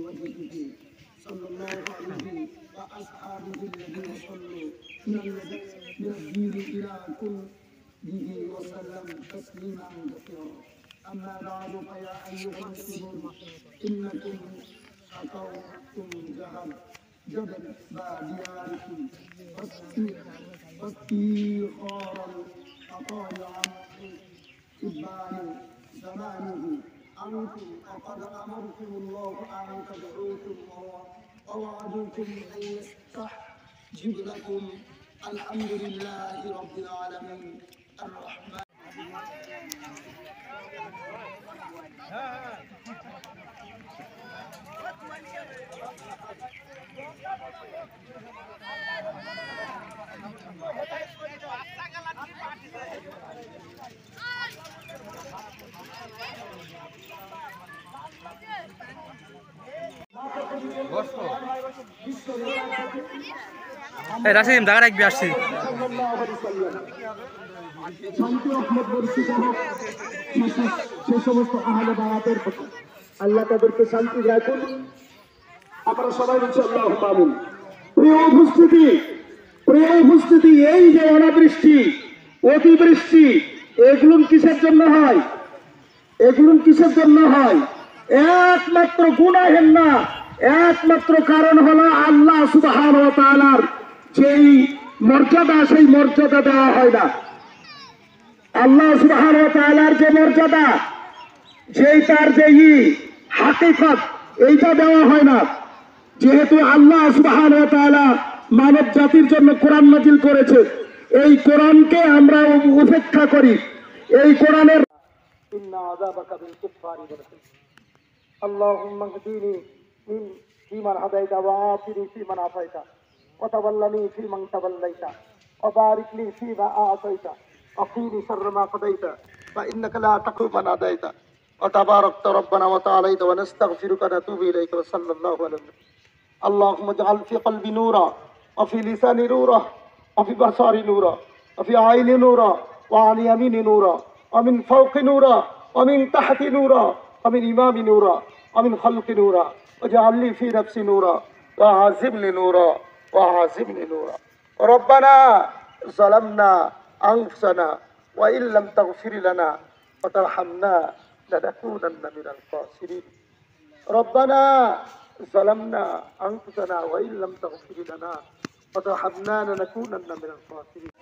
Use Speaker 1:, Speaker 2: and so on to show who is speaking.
Speaker 1: وجهه صلى الله عليه وأصحابه الذين صلوا من الدين إلى كله وسلم تسليما كثيرا. أما بعد فيا أيها المسلمون إنكم شكوتم جدل بدياركم وافتخارا أطايع إبان زمانه أنتم وقد أمركم الله أن تدعوكم ووعدكم أن يستجب لكم. الحمد لله رب العالمين الرحمن
Speaker 2: রাশিম ঢাকা রাখবি আসছি
Speaker 1: সে সমস্ত আহলে বায়াতের প্রতি আল্লাহ তাদেরকে শান্তি রাখুন। আমরা সবাই ইনশাআল্লাহ আমিন। প্রিয় উপস্থিতি, এই যে অনাবৃষ্টি অতিবৃষ্টি এগুলো কিসের জন্য হয়? একমাত্র গুনাহের না, একমাত্র কারণ হলো আল্লাহ সুবহানাহু ওয়া তাআলার যেই মর্যাদা, সেই মর্যাদা দেওয়া হয় না। আল্লাহ সুবহানাহু ওয়া তাআলার যে মর্যাদা, যেই তার যেই হাকিকত, এইটা দেওয়া হয় না। যেহেতু আল্লাহ সুবহানাহু ওয়া তাআলা মানব জাতির জন্য কোরআন নাযিল করেছে, এই কোরআনকে আমরা উপেক্ষা করি। এই কোরআনের ইন্না আযাবাকা বিল কুফারি বলেছে, আল্লাহুম্মা হদিনি ফিমান হাদাইতা ওয়া আফিনি ফিমান আফাইতা ওয়া তাওয়াল্লানি ফিমান তাওয়াল্লাইতা ওয়া বারিক লি ফিমা আ'তাইতা ওয়া কিনি শাররা মা কাদাইতা ফা ইন্নাকা লা তাকু মান আদাইতা ওয়া তাবারাকতা রব্বানা ওয়া তাআলাইতা ওয়া নাস্তাগফিরুকা ওয়া নাতুবু ইলাইকা ওয়া সাল্লাল্লাহু আলাইহি। اللهم اجعل في قلبي نورا وفي لساني نورا وفي بصري نورا وفي عيني نورا وعن يميني نورا ومن فوق نورا ومن تحت نورا ومن إمامي نورا ومن خلق نورا واجعل لي في نفسي نورا وعازمني نورا نورا. ربنا ظلمنا أنفسنا وإن لم تغفر لنا وترحمنا لنكونن من الخاسرين. ربنا ظلمنا أنفسنا وإن لم تغفر لنا وترحمنا لنكونن من الخاسرين.